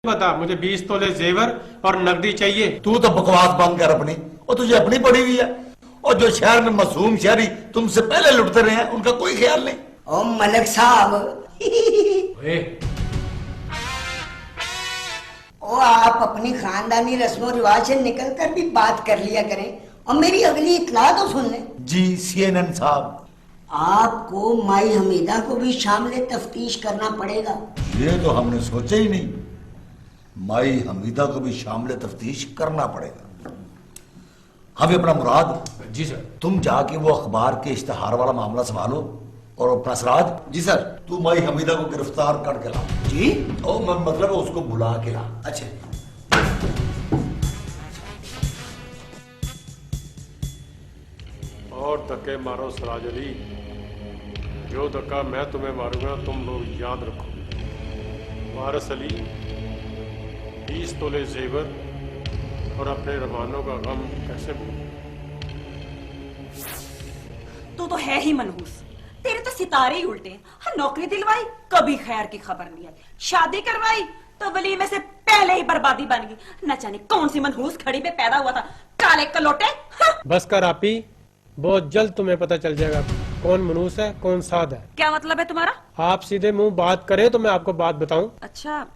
बता, मुझे 20 तोले जेवर और नकदी चाहिए। तू तो बकवास बंद कर अपनी, और तुझे अपनी पड़ी हुई है। और जो शहर में मासूम शहरी तुमसे पहले लुटते रहे हैं उनका कोई ख्याल नहीं। ओ मलिक साहब ओ आप अपनी खानदानी रस्मों रिवाज से निकल कर भी बात कर लिया करें और मेरी अगली इत्तला तो सुन लें। जी CNN साहब, आपको माई हमीदा को भी शामिल तफ्तीश करना पड़ेगा। ये तो हमने सोचा ही नहीं। माई हमीदा को भी शामिल तफ्तीश करना पड़ेगा। हमें अपना मुराद, जी सर। तुम जाके वो अखबार के इश्तिहार वाला मामला संभालो, और अपना सराज, जी सर। तू माई हमीदा को गिरफ्तार करके ला। जी और मतलब उसको बुला के ला। अच्छा। और धक्के मारो सराज अली, जो धक्का मैं तुम्हें मारूंगा तुम लोग याद रखो। वारिस अली 20 तोले जेवर और अपने रवानों का गम कैसे भूलूं? तू तो है ही मनहूस, तेरे तो सितारे ही उल्टे। हाँ, नौकरी दिलवाई कभी खैर की खबर नहीं आई, शादी करवाई तो वलीमे से पहले ही बर्बादी बन गई। न जाने कौन सी मनहूस खड़ी में पैदा हुआ था, काले कलोटे। हाँ। बस कर आपी, बहुत जल्द तुम्हें पता चल जाएगा कौन मनूस है कौन साध है। क्या मतलब है तुम्हारा? आप सीधे मुंह बात करें तो मैं आपको बात बताऊं। अच्छा,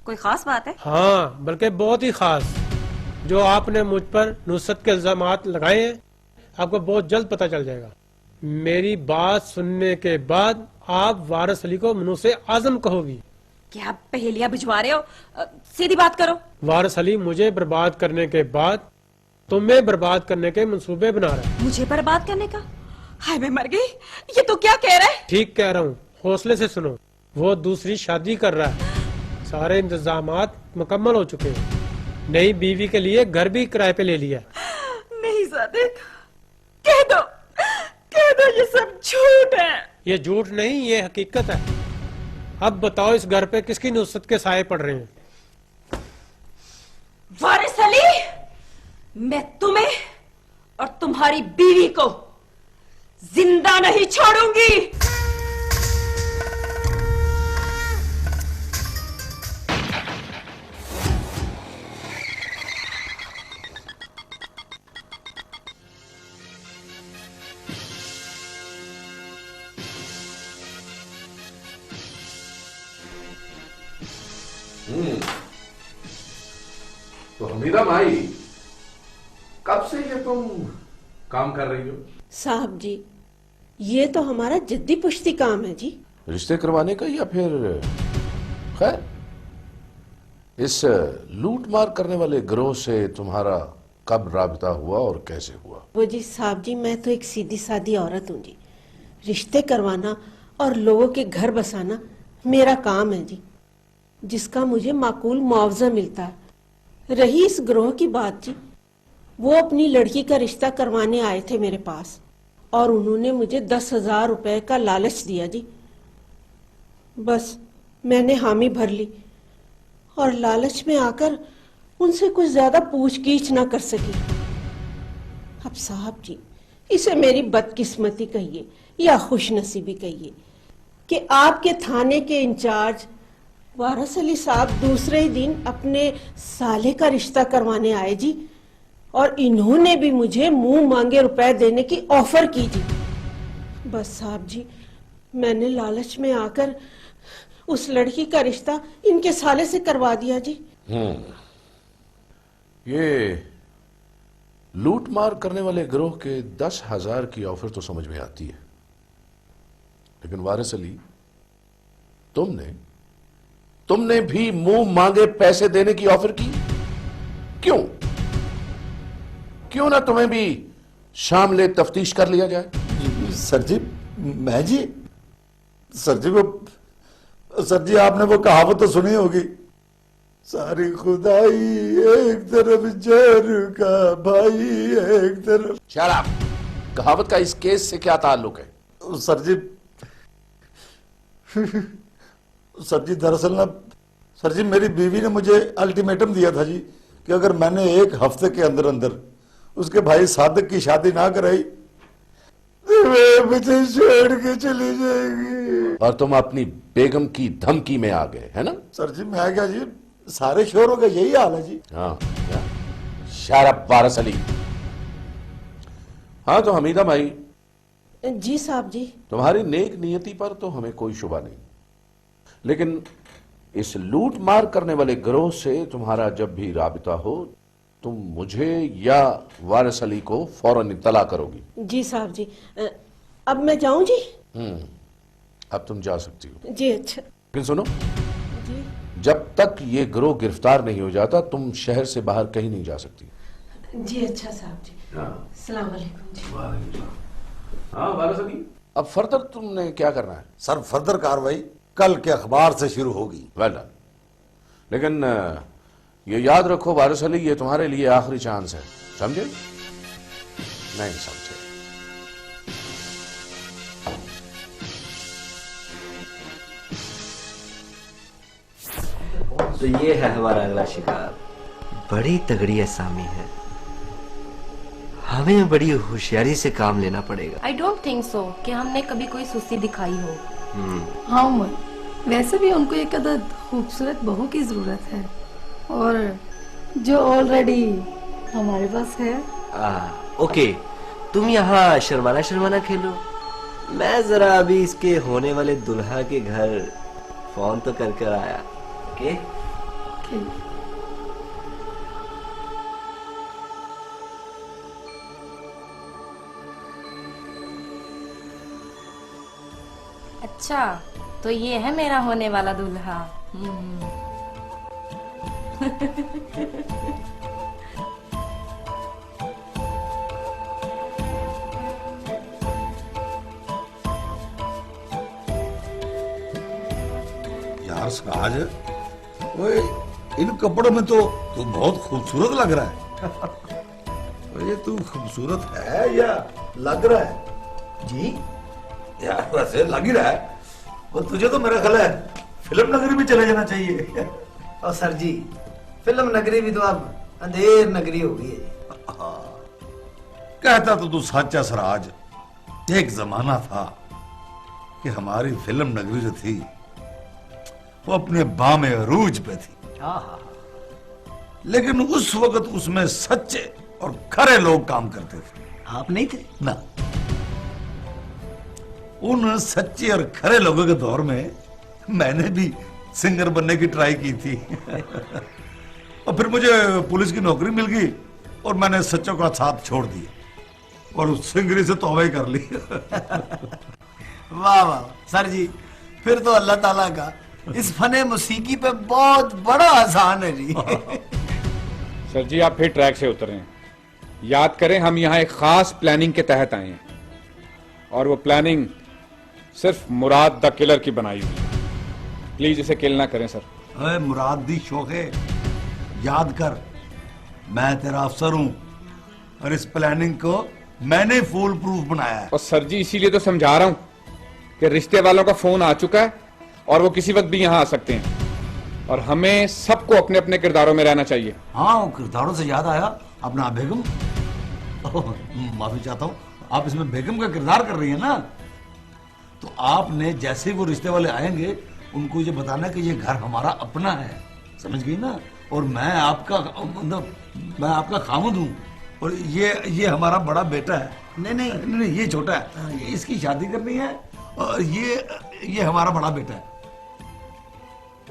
कोई खास बात है? हाँ, बल्कि बहुत ही खास। जो आपने मुझ पर नुसरत के इल्जामात लगाए हैं, आपको बहुत जल्द पता चल जाएगा। मेरी बात सुनने के बाद आप वारिस अली को मनूसे आजम कहोगी। क्या आप पहेलियां भिजवा रहे हो? सीधी बात करो। वारिस अली मुझे बर्बाद करने के बाद तुम्हें बर्बाद करने के मंसूबे बना रहा है। मुझे बर्बाद करने का? हाय मैं मर गई। ये तो क्या कह रहा है? ठीक कह रहा हूँ, हौसले से सुनो। वो दूसरी शादी कर रहा है, सारे इंतजामात मुकम्मल हो चुके हैं। नई बीवी के लिए घर भी किराए पे ले लिया। नहीं सादिक, कह दो ये सब झूठ है। ये झूठ नहीं, ये हकीकत है। अब बताओ, इस घर पे किसकी नुसरत के साए पड़ रहे हैं? वारिस अली, मैं तुम्हें और तुम्हारी बीवी को जिंदा नहीं छोड़ूंगी। तो हमीदा माई, कब से ये तुम काम कर रही हो? साहब जी, ये तो हमारा जद्दी पुश्ती काम है जी। रिश्ते करवाने का या फिर खैर, इस लूट मार करने वाले गिरोह से तुम्हारा कब राबिता हुआ और कैसे हुआ? वो जी साहब जी, मैं तो एक सीधी सादी औरत हूँ जी। रिश्ते करवाना और लोगों के घर बसाना मेरा काम है जी, जिसका मुझे माकूल मुआवजा मिलता है। रही इस गिरोह की बात जी, वो अपनी लड़की का रिश्ता करवाने आए थे मेरे पास और उन्होंने मुझे 10,000 रुपए का लालच दिया जी। बस मैंने हामी भर ली और लालच में आकर उनसे कुछ ज्यादा पूछगीछ ना कर सकी। अब साहब जी, इसे मेरी बदकिस्मती कहिए या खुशनसीबी कहिए कि आपके थाने के इंचार्ज वारिस अली साहब दूसरे ही दिन अपने साले का रिश्ता करवाने आए जी, और इन्होंने भी मुझे मुंह मांगे रुपए देने की ऑफर की जी। बस साहब जी, मैंने लालच में आकर उस लड़की का रिश्ता इनके साले से करवा दिया जी। ये लूट मार करने वाले गिरोह के 10,000 की ऑफर तो समझ में आती है, लेकिन वारिस अली, तुमने भी मुंह मांगे पैसे देने की ऑफर की। क्यों ना तुम्हें भी शामिल तफ्तीश कर लिया जाए? सर जी, मैं जी, सर जी सर जी, आपने वो कहावत तो सुनी होगी, सारी खुदाई एक तरफ जर का भाई एक तरफ। Shut up. कहावत का इस केस से क्या ताल्लुक है? सर जी सर जी, दरअसल ना सर जी, मेरी बीवी ने मुझे अल्टीमेटम दिया था जी कि अगर मैंने 1 हफ्ते के अंदर अंदर उसके भाई सादिक की शादी ना कराई वे मुझे छोड़ के चली जाएगी। और तुम अपनी बेगम की धमकी में आ गए, है ना? सर जी मैं क्या जी, सारे शोरों का यही हाल है जी। हाँ, शराब वारिस अली। हाँ तो हमीदा भाई, जी साहब जी। तुम्हारी नेक नियति पर तो हमें कोई शुबा नहीं, लेकिन इस लूट मार करने वाले गिरोह से तुम्हारा जब भी राबिता हो, तुम मुझे या वारिस अली को फौरन इत्तला करोगी। जी साहब जी। अब मैं जाऊं जी? अब तुम जा सकती हो। जी अच्छा। लेकिन सुनो, जी जब तक ये गिरोह गिरफ्तार नहीं हो जाता, तुम शहर से बाहर कहीं नहीं जा सकती। जी अच्छा साहब जी। अस्सलाम वालेकुम जी। हाँ वारिस अली, अब फर्दर तुमने क्या करना है? सर फर्दर कार्रवाई कल के अखबार से शुरू होगी। Well done. लेकिन ये याद रखो वारिस अली, ये तुम्हारे लिए आखिरी चांस है, समझे? नहीं समझे? तो ये है हमारा अगला शिकार। बड़ी तगड़ी असामी है, हमें बड़ी होशियारी से काम लेना पड़ेगा। आई डोंट थिंक सो कि हमने कभी कोई सुस्ती दिखाई हो। हाँ उमर, वैसे भी उनको एक अदद खूबसूरत बहू की जरूरत है, और जो ऑलरेडी हमारे पास है। ओके, तुम यहाँ शर्माना शर्माना खेलो, मैं जरा अभी इसके होने वाले दुल्हा के घर फोन तो कर आया। ओके? अच्छा, तो ये है मेरा होने वाला दूल्हा। यार साज, ओए इन कपड़ों में तो तू बहुत खूबसूरत लग रहा है। ये तू खूबसूरत है या लग रहा है? जी यार वैसे लग ही रहा है। और तुझे तो मेरा ख्याल है फिल्म नगरी में चले जाना चाहिए। और सर जी, फिल्म नगरी भी तो अब अंधेर नगरी हो गई है। कहता तो तू सच है सराज। एक जमाना था कि हमारी फिल्म नगरी जो थी वो अपने बामे अरूज पे थी, लेकिन उस वक्त उसमें सच्चे और खरे लोग काम करते थे। आप नहीं थे ना। उन सच्चे और खरे लोगों के दौर में मैंने भी सिंगर बनने की ट्राई की थी। और फिर मुझे पुलिस की नौकरी मिल गई और मैंने सच्चों का साथ छोड़ दिया और उस सिंगरी से तौबा ही कर ली। वाह वाह सर जी, फिर तो अल्लाह ताला का इस फने मुसीकी पे बहुत बड़ा आसान है जी। सर जी आप फिर ट्रैक से उतरे हैं। याद करें हम यहाँ एक खास प्लानिंग के तहत आए हैं, और वो प्लानिंग सिर्फ मुराद द किलर की बनाई हुई। प्लीज इसे किल ना करें सर। अरे मुराद दी शोखे, याद कर मैं तेरा अफसर हूं और इस प्लानिंग को मैंने फूल प्रूफ बनाया है। और सर जी इसीलिए तो समझा रहा हूं कि रिश्ते वालों का फोन आ चुका है और वो किसी वक्त भी यहाँ आ सकते हैं, और हमें सबको अपने अपने किरदारों में रहना चाहिए। हाँ, किरदारों से याद आया, अपना बेगम, माफी चाहता हूँ, आप इसमें बेगम का किरदार कर रही है ना, तो आपने जैसे ही वो रिश्ते वाले आएंगे उनको ये बताना कि ये घर हमारा अपना है, समझ गई ना? और मैं आपका मतलब मैं आपका खामुद हूँ और ये हमारा बड़ा बेटा है। नहीं, ये छोटा है, इसकी शादी करनी है और ये हमारा बड़ा बेटा है।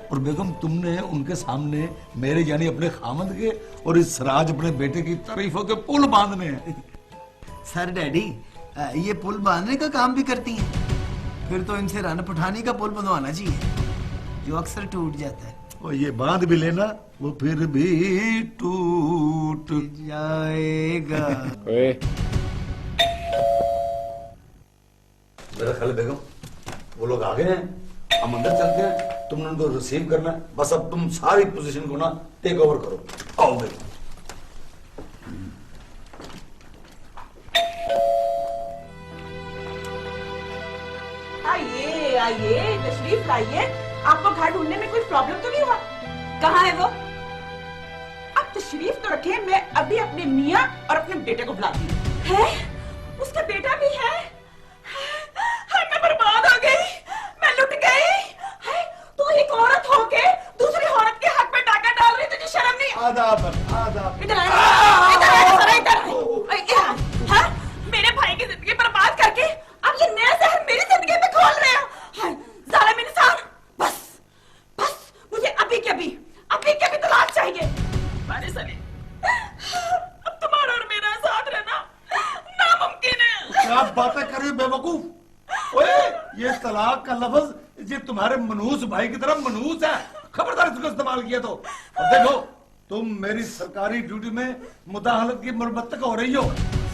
और बेगम तुमने उनके सामने मेरे यानी अपने खामद के और इस सराज अपने बेटे की तारीफों के पुल बांधने हैं। सर डैडी, ये पुल बांधने का काम भी करती हैं, फिर तो इनसे रन पठानी का पुल बनवाना चाहिए जो अक्सर टूट जाता है। और ये बांध भी लेना, वो फिर भी टूट जाएगा। मेरा ख्याल है बेगम वो लोग आ गए हैं, हम अंदर चलते हैं, तुमने उनको रिसीव करना है। बस अब तुम सारी पोजीशन को ना टेक ओवर करो। आओ बेगम। आइए आइए, तशरीफ लाइए। आपको घर ढूंढने में कोई प्रॉब्लम तो नहीं हुआ? कहाँ है वो? आप तशरीफ तो रखें, मैं अभी अपने मियाँ और अपने बेटे को बुलाती हूँ। है? उसका बेटा भी है? आदाब आदाब। इधर आए, इधर आए, जरा इधर आए। इधर आए, हाँ? मेरे भाई की जिंदगी बर्बाद करके अब ये नया जहर मेरी जिंदगी पे खोल रहे हो। हाय, जालिम इंसान, बस बस मुझे अभी के अभी तलाक चाहिए। वारिस अली, अब तुम्हारा और मेरा साथ रहना नामुमकिन है। क्या बातें कर रही हो बेवकूफ? ओए, ये तलाक का लफ्ज ये तुम्हारे मनहूस भाई की तरफ मनहूस है, खबरदार इसको इस्तेमाल किया तो। अब देखो, तुम मेरी सरकारी ड्यूटी में मुदाखलत की मुरम्मत हो रही हो।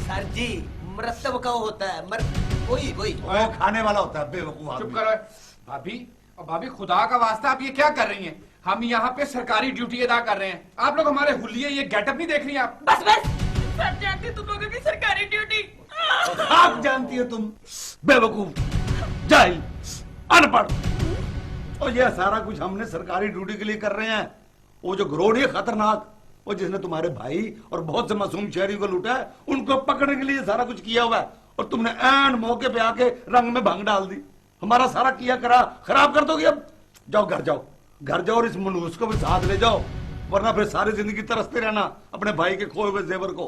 सर जी, मरतब का होता है, वही ओए, खाने वाला होता है बेवकूफ आदमी। चुप करो भाभी। और भाभी, खुदा का वास्ता आप ये क्या कर रही हैं? हम यहाँ पे सरकारी ड्यूटी अदा कर रहे हैं, आप लोग हमारे हुलिये ये गेटअप नहीं देख रही हैं आप? बस बस, सब जानते तुम लोगों की सरकारी ड्यूटी। आप जानती है तुम बेवकूफ, जाहिल, अनपढ़। और ये सारा कुछ हमने सरकारी ड्यूटी के लिए कर रहे हैं। वो जो गिरोह है खतरनाक, वो जिसने तुम्हारे भाई और बहुत से मासूम शहरियों को लूटा है, उनको पकड़ने के लिए सारा कुछ किया हुआ है। और तुमने ऐन मौके पे आके रंग में भंग डाल दी, हमारा सारा किया करा खराब कर दोगे। अब जाओ घर जाओ, घर जाओ और इस मनहूस को भी साथ ले जाओ, वरना फिर सारी जिंदगी तरसते रहना अपने भाई के खोए हुए जेवर को।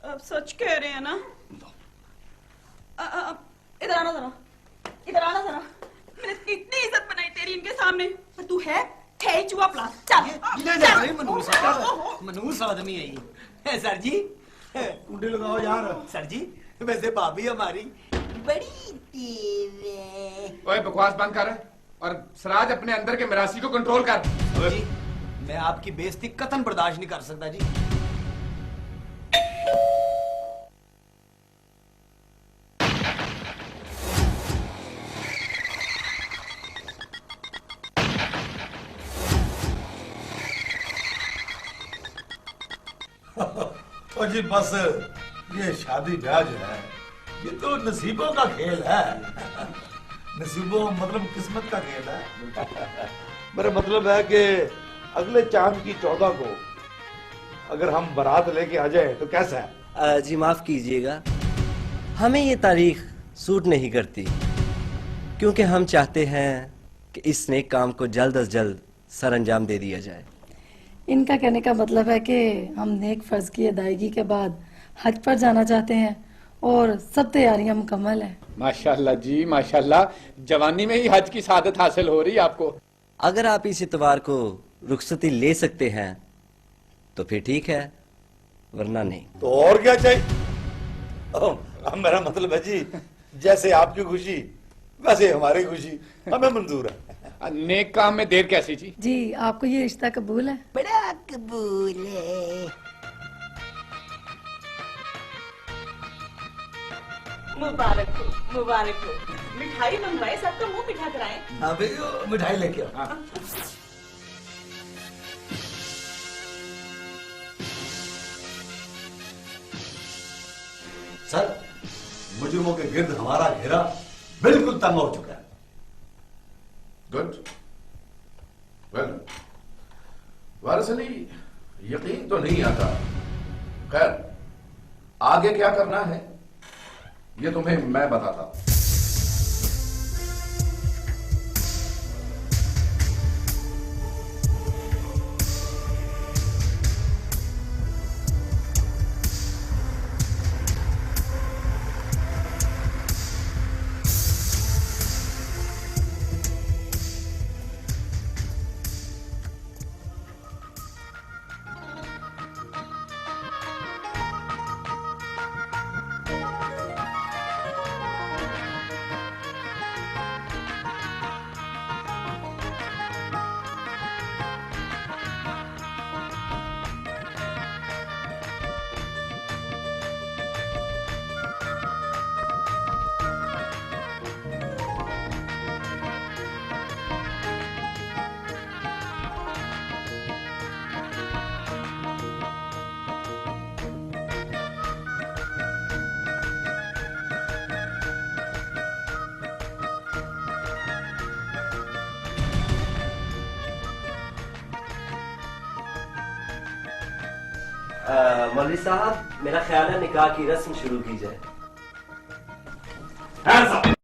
अब सच कह रहे हैं ना? इधर आना जरा, इधर आना जरा। मैंने इतनी इज्जत बनाई तेरी इनके सामने, पर तू है ही चूहा प्लास। चल मनहूस आदमी है ये। सर जी, कुंडी लगाओ यार। सर जी, वैसे भाभी हमारी बड़ी तेज है। ओए, बकवास बंद कर और सराज अपने अंदर के मिरासी को कंट्रोल कर। जी, मैं आपकी बेइज्जती कतन बर्दाश्त नहीं कर सकता जी। और जी बस, ये शादी ब्याह जो है, ये तो नसीबों का खेल है। नसीबों मतलब किस्मत का खेल है। मेरा मतलब है कि अगले चांद की 14 को अगर हम बारात लेके आ जाए तो कैसा है? जी माफ कीजिएगा, हमें ये तारीख सूट नहीं करती, क्योंकि हम चाहते हैं कि इस नेक काम को जल्द अज जल्द सर अंजाम दे दिया जाए। इनका कहने का मतलब है कि हम नेक फर्ज की अदायगी के बाद हज पर जाना चाहते हैं और सब तैयारियां मुकम्मल हैं। माशाल्लाह जी माशाल्लाह, जवानी में ही हज की सादत हासिल हो रही है आपको। अगर आप इस इतवार को रुखसती ले सकते हैं तो फिर ठीक है, वरना नहीं। तो और क्या चाहिए? मेरा मतलब है जी, जैसे आपकी खुशी वैसे हमारी खुशी, हमें मंजूर है। नेक काम में देर कैसी जी? जी, आपको ये रिश्ता कबूल है? बड़ा कबूल है। मुबारक हो, मुबारक हो। मिठाई मंगवाए, सबका मुंह मीठा कराएं। हाँ भाई, मिठाई लेके आओ। हाँ। सर, मुजरिमों के गिर्द हमारा घेरा बिल्कुल तंग हो चुका है। गुड, वेल, वारिस अली, यकीन तो नहीं आता। खैर, आगे क्या करना है ये तुम्हें मैं बताता हूं। मौलवी साहब, मेरा ख्याल है निकाह की रस्म शुरू की जाए।